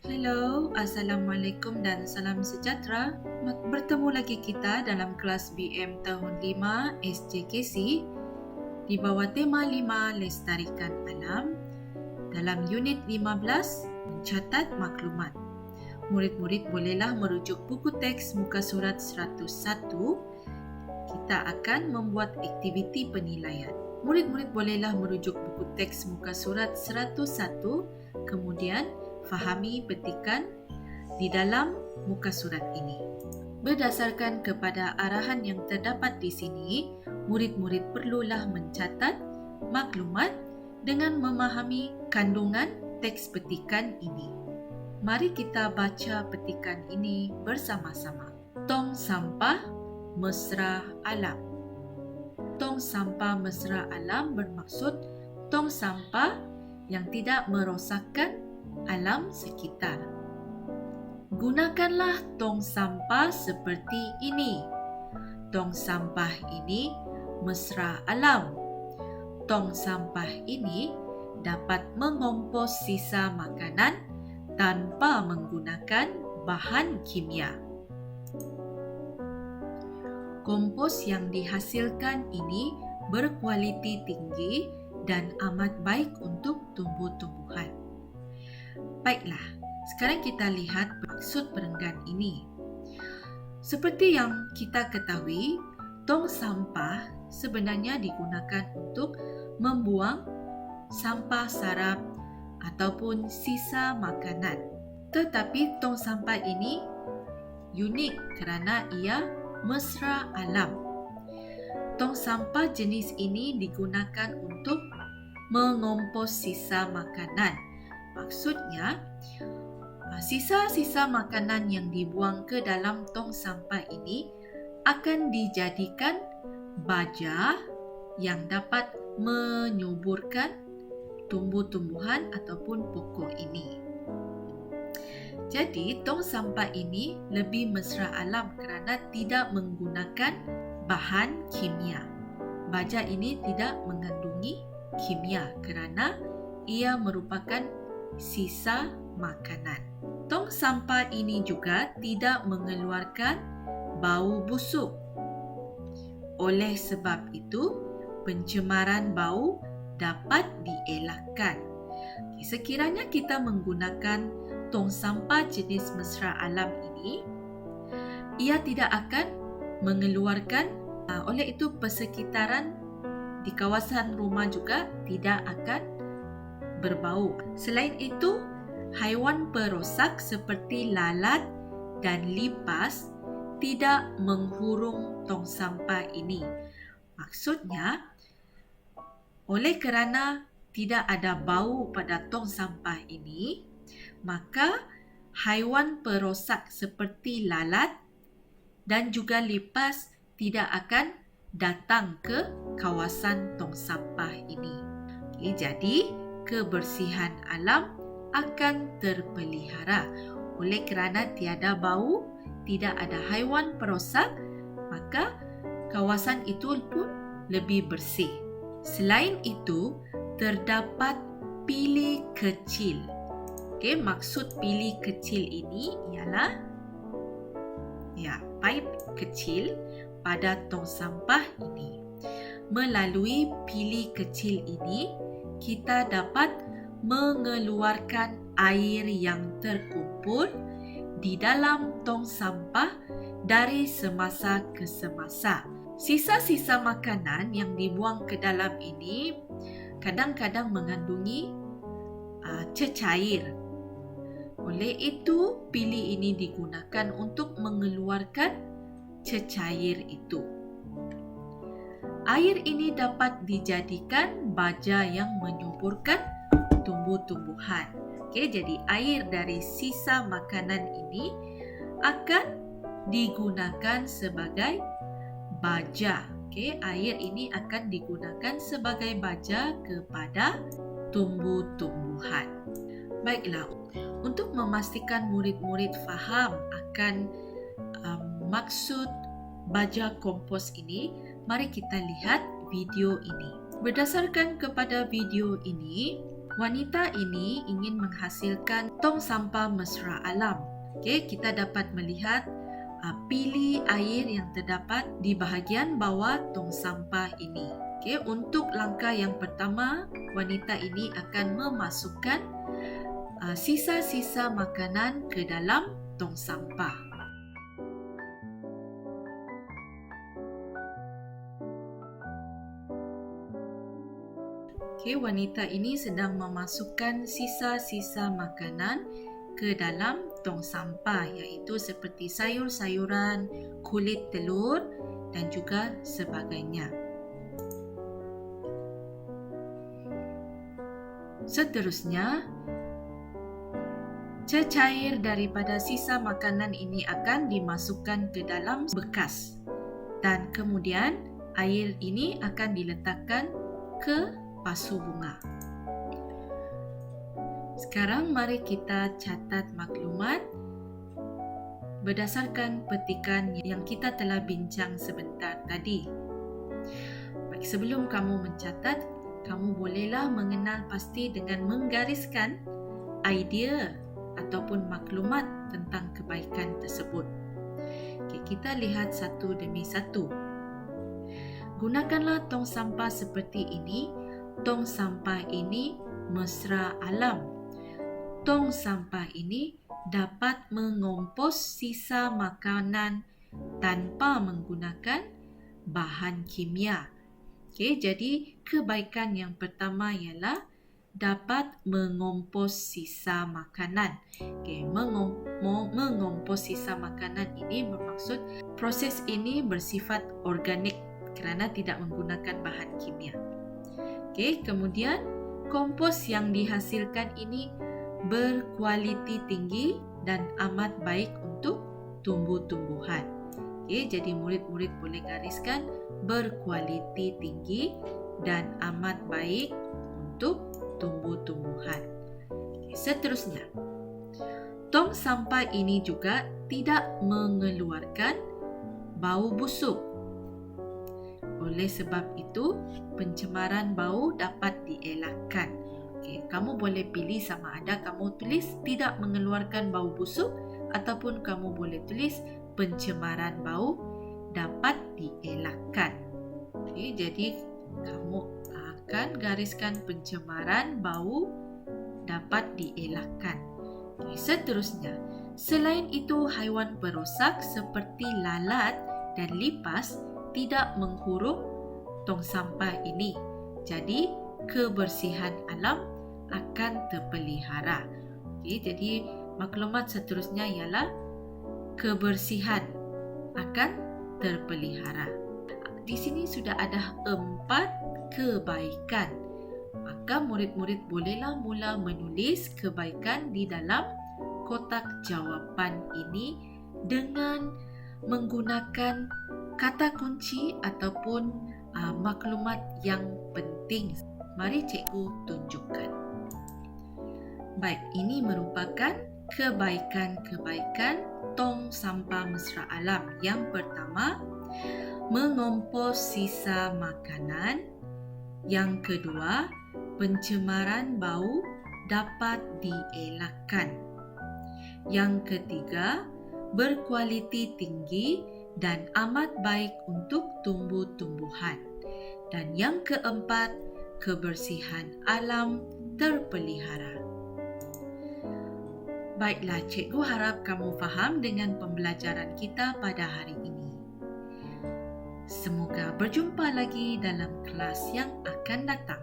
Hello, Assalamualaikum dan salam sejahtera. Bertemu lagi kita dalam kelas BM tahun 5 SJKC di bawah tema 5 Lestarikan Alam dalam unit 15 Mencatat Maklumat. Murid-murid bolehlah merujuk buku teks muka surat 101. Kita akan membuat aktiviti penilaian. Murid-murid bolehlah merujuk buku teks muka surat 101, kemudian fahami petikan di dalam muka surat ini. Berdasarkan kepada arahan yang terdapat di sini, murid-murid perlulah mencatat maklumat dengan memahami kandungan teks petikan ini. Mari kita baca petikan ini bersama-sama. Tong sampah mesra alam. Tong sampah mesra alam bermaksud tong sampah yang tidak merosakkan alam sekitar. Gunakanlah tong sampah seperti ini. Tong sampah ini mesra alam. Tong sampah ini dapat mengompos sisa makanan tanpa menggunakan bahan kimia. Kompos yang dihasilkan ini berkualiti tinggi dan amat baik untuk tumbuh-tumbuhan. Baiklah, sekarang kita lihat maksud perenggan ini. Seperti yang kita ketahui, tong sampah sebenarnya digunakan untuk membuang sampah sarap ataupun sisa makanan. Tetapi tong sampah ini unik kerana ia mesra alam. Tong sampah jenis ini digunakan untuk mengompos sisa makanan. Maksudnya, sisa-sisa makanan yang dibuang ke dalam tong sampah ini akan dijadikan baja yang dapat menyuburkan tumbuh-tumbuhan ataupun pokok ini. Jadi, tong sampah ini lebih mesra alam kerana tidak menggunakan bahan kimia. Baja ini tidak mengandungi kimia kerana ia merupakan sisa makanan. Tong sampah ini juga tidak mengeluarkan bau busuk. Oleh sebab itu, pencemaran bau dapat dielakkan. Sekiranya kita menggunakan tong sampah jenis mesra alam ini, ia tidak akan mengeluarkan, oleh itu persekitaran di kawasan rumah juga tidak akan berbau. Selain itu, haiwan perosak seperti lalat dan lipas tidak menghurung tong sampah ini. Maksudnya, oleh kerana tidak ada bau pada tong sampah ini, maka haiwan perosak seperti lalat dan juga lipas tidak akan datang ke kawasan tong sampah ini. Jadi, kebersihan alam akan terpelihara. Oleh kerana tiada bau, tidak ada haiwan perosak, maka kawasan itu pun lebih bersih. Selain itu, terdapat pili kecil. Maksud pili kecil ini ialah paip kecil pada tong sampah ini. Melalui pili kecil ini, kita dapat mengeluarkan air yang terkumpul di dalam tong sampah dari semasa ke semasa. Sisa-sisa makanan yang dibuang ke dalam ini kadang-kadang mengandungi cecair. Oleh itu, pili ini digunakan untuk mengeluarkan cecair itu. Air ini dapat dijadikan baja yang menyuburkan tumbuh-tumbuhan. Jadi air dari sisa makanan ini akan digunakan sebagai baja. Air ini akan digunakan sebagai baja kepada tumbuh-tumbuhan. Baiklah, untuk memastikan murid-murid faham akan maksud baja kompos ini, mari kita lihat video ini. Berdasarkan kepada video ini, Wanita ini ingin menghasilkan tong sampah mesra alam. Okey, kita dapat melihat pili air yang terdapat di bahagian bawah tong sampah ini. Okey, untuk langkah yang pertama, wanita ini akan memasukkan sisa-sisa makanan ke dalam tong sampah. Okey, wanita ini sedang memasukkan sisa-sisa makanan ke dalam tong sampah, iaitu seperti sayur-sayuran, kulit telur dan juga sebagainya. Seterusnya, cecair daripada sisa makanan ini akan dimasukkan ke dalam bekas dan kemudian air ini akan diletakkan ke pasu bunga. Sekarang mari kita catat maklumat berdasarkan petikan yang kita telah bincang sebentar tadi. Baik, sebelum kamu mencatat, kamu bolehlah mengenal pasti dengan menggariskan idea ataupun maklumat tentang kebaikan tersebut. Okay, kita lihat satu demi satu. Gunakanlah tong sampah seperti ini. Tong sampah ini mesra alam. Tong sampah ini dapat mengompos sisa makanan tanpa menggunakan bahan kimia. Okey, jadi kebaikan yang pertama ialah dapat mengompos sisa makanan. Okey, mengompos sisa makanan ini bermaksud proses ini bersifat organik kerana tidak menggunakan bahan kimia. Okey, kemudian kompos yang dihasilkan ini berkualiti tinggi dan amat baik untuk tumbuh-tumbuhan. Okey, jadi murid-murid boleh gariskan berkualiti tinggi dan amat baik untuk tumbuh-tumbuhan. Okey, seterusnya, tong sampah ini juga tidak mengeluarkan bau busuk. Oleh sebab itu, pencemaran bau dapat dielakkan. Okey, kamu boleh pilih sama ada kamu tulis tidak mengeluarkan bau busuk ataupun kamu boleh tulis pencemaran bau dapat dielakkan. Okey, jadi kamu akan gariskan pencemaran bau dapat dielakkan. Okey, seterusnya, selain itu haiwan perosak seperti lalat dan lipas tidak menghurum tong sampah ini. Jadi, kebersihan alam akan terpelihara. Okey, jadi maklumat seterusnya ialah kebersihan akan terpelihara. Di sini sudah ada 4 kebaikan. Maka murid-murid bolehlah mula menulis kebaikan di dalam kotak jawapan ini dengan menggunakan kata kunci ataupun maklumat yang penting. Mari cikgu tunjukkan. Baik, ini merupakan kebaikan-kebaikan tong sampah mesra alam. Yang pertama, mengompos sisa makanan. Yang kedua, pencemaran bau dapat dielakkan. Yang ketiga, berkualiti tinggi dan amat baik untuk tumbuh-tumbuhan. Dan yang keempat, kebersihan alam terpelihara. Baiklah, cikgu harap kamu faham dengan pembelajaran kita pada hari ini. Semoga berjumpa lagi dalam kelas yang akan datang.